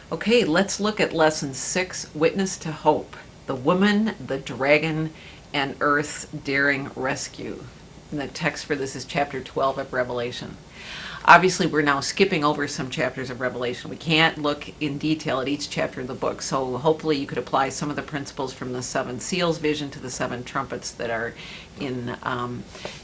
Okay, let's look at lesson 6, Witness to Hope. The woman, the dragon, and Earth's daring rescue. And the text for this is chapter 12 of Revelation. Obviously, we're now skipping over some chapters of Revelation. We can't look in detail at each chapter of the book, so hopefully you could apply some of the principles from the 7 seals vision to the 7 trumpets that are in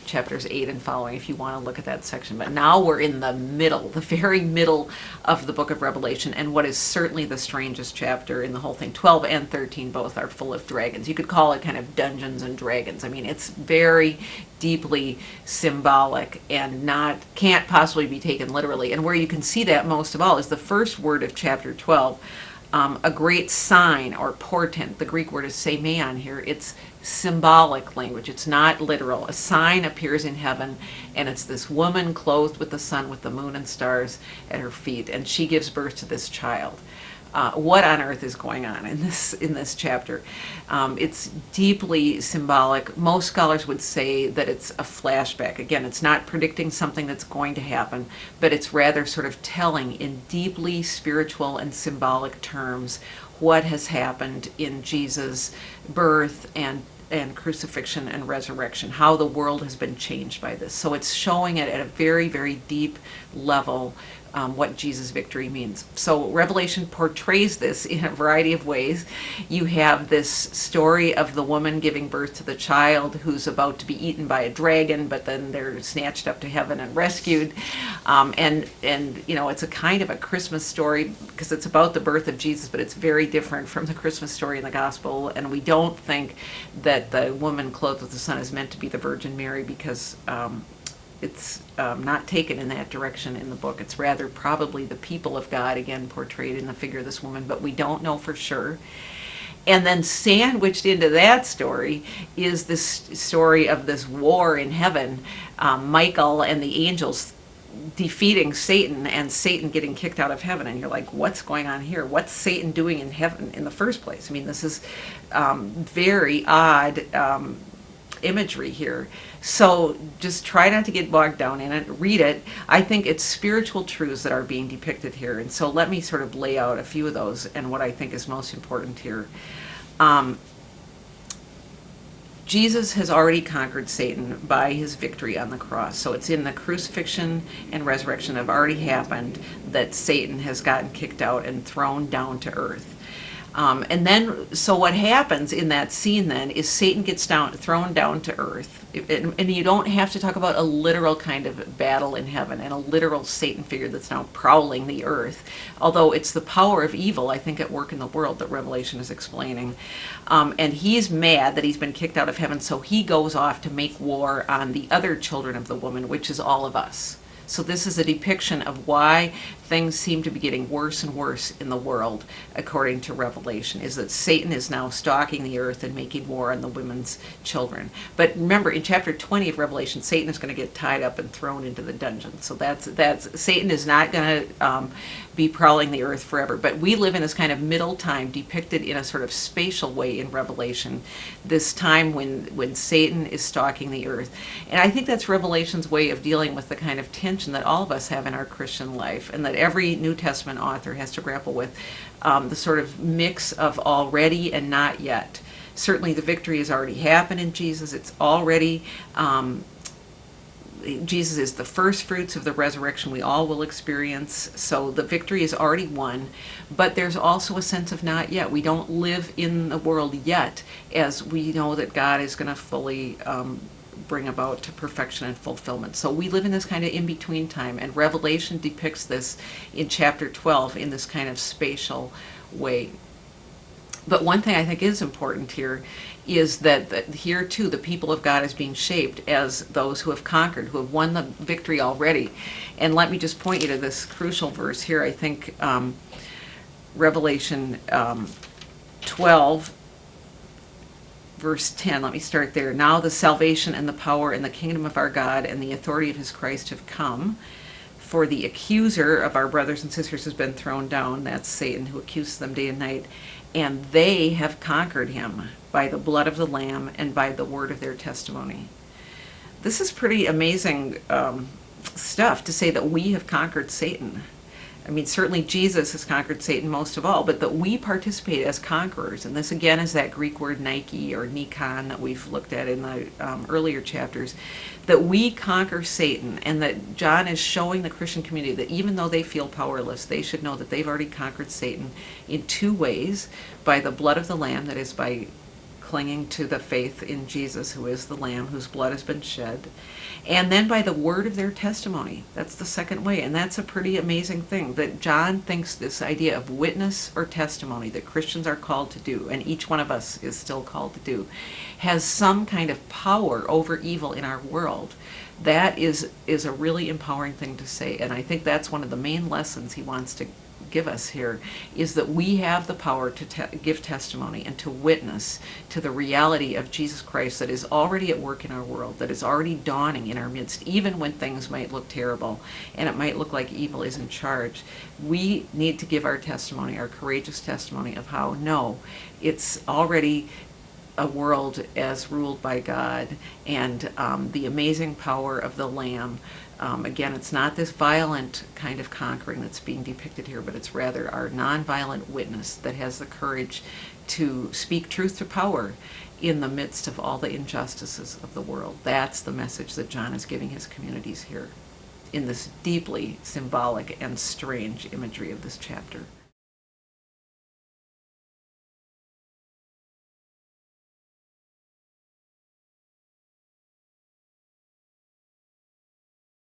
chapters 8 and following, if you want to look at that section. But now we're in the middle, the very middle of the book of Revelation, and what is certainly the strangest chapter in the whole thing. 12 and 13 both are full of dragons. You could call it kind of Dungeons and Dragons. I mean, it's very deeply symbolic and can't possibly be taken literally. And where you can see that most of all is the first word of chapter 12, a great sign or portent. The Greek word is semeion here. It's symbolic language. It's not literal. A sign appears in heaven, and it's this woman clothed with the sun, with the moon and stars at her feet, and she gives birth to this child. What on earth is going on in this chapter? It's deeply symbolic. Most scholars would say that it's a flashback. Again, it's not predicting something that's going to happen, but it's rather sort of telling in deeply spiritual and symbolic terms what has happened in Jesus' birth and crucifixion and resurrection, how the world has been changed by this. So it's showing it at a very, very deep level, what Jesus' victory means. So Revelation portrays this in a variety of ways. You have this story of the woman giving birth to the child who's about to be eaten by a dragon, but then they're snatched up to heaven and rescued. And it's a kind of a Christmas story because it's about the birth of Jesus, but it's very different from the Christmas story in the gospel. And we don't think that the woman clothed with the sun is meant to be the Virgin Mary because it's not taken in that direction in the book. It's rather probably the people of God, again, portrayed in the figure of this woman, but we don't know for sure. And then sandwiched into that story is this story of this war in heaven, Michael and the angels defeating Satan and Satan getting kicked out of heaven. And you're like, what's going on here? What's Satan doing in heaven in the first place? I mean, this is very odd imagery here. So just try not to get bogged down in it. Read it. I think it's spiritual truths that are being depicted here. And so let me sort of lay out a few of those and what I think is most important here. Jesus has already conquered Satan by his victory on the cross. So it's in the crucifixion and resurrection that have already happened that Satan has gotten kicked out and thrown down to earth. And then, so what happens in that scene then is Satan gets thrown down to earth. And you don't have to talk about a literal kind of battle in heaven and a literal Satan figure that's now prowling the earth. Although it's the power of evil, I think, at work in the world that Revelation is explaining. And he's mad that he's been kicked out of heaven, so he goes off to make war on the other children of the woman, which is all of us. So this is a depiction of why things seem to be getting worse and worse in the world, according to Revelation, is that Satan is now stalking the earth and making war on the women's children. But remember, in chapter 20 of Revelation, Satan is going to get tied up and thrown into the dungeon. So that's Satan is not going to be prowling the earth forever. But we live in this kind of middle time depicted in a sort of spatial way in Revelation, this time when Satan is stalking the earth. And I think that's Revelation's way of dealing with the kind of tension that all of us have in our Christian life, and that every New Testament author has to grapple with, the sort of mix of already and not yet. Certainly the victory has already happened in Jesus. It's already, Jesus is the first fruits of the resurrection we all will experience. So the victory is already won, but there's also a sense of not yet. We don't live in the world yet, as we know that God is going to fully bring about to perfection and fulfillment. So we live in this kind of in-between time, and Revelation depicts this in chapter 12 in this kind of spatial way. But one thing I think is important here is that here too the people of God is being shaped as those who have conquered, who have won the victory already. And let me just point you to this crucial verse here. I think Revelation 12 verse 10, let me start there. Now the salvation and the power and the kingdom of our God and the authority of his Christ have come. For the accuser of our brothers and sisters has been thrown down. That's Satan, who accuses them day and night. And they have conquered him by the blood of the Lamb and by the word of their testimony. This is pretty amazing stuff to say that we have conquered Satan. I mean, certainly Jesus has conquered Satan most of all, but that we participate as conquerors. And this again is that Greek word Nike or Nikon that we've looked at in the earlier chapters, that we conquer Satan, and that John is showing the Christian community that even though they feel powerless, they should know that they've already conquered Satan in two ways: by the blood of the Lamb, that is, by clinging to the faith in Jesus, who is the Lamb whose blood has been shed, and then by the word of their testimony. That's the second way, and that's a pretty amazing thing, that John thinks this idea of witness or testimony that Christians are called to do, and each one of us is still called to do, has some kind of power over evil in our world. That is a really empowering thing to say, and I think that's one of the main lessons he wants to give us here, is that we have the power to give testimony and to witness to the reality of Jesus Christ that is already at work in our world, that is already dawning in our midst, even when things might look terrible and it might look like evil is in charge. We need to give our testimony, our courageous testimony of how, no, it's already a world as ruled by God, and the amazing power of the Lamb. Again, it's not this violent kind of conquering that's being depicted here, but it's rather our nonviolent witness that has the courage to speak truth to power in the midst of all the injustices of the world. That's the message that John is giving his communities here in this deeply symbolic and strange imagery of this chapter.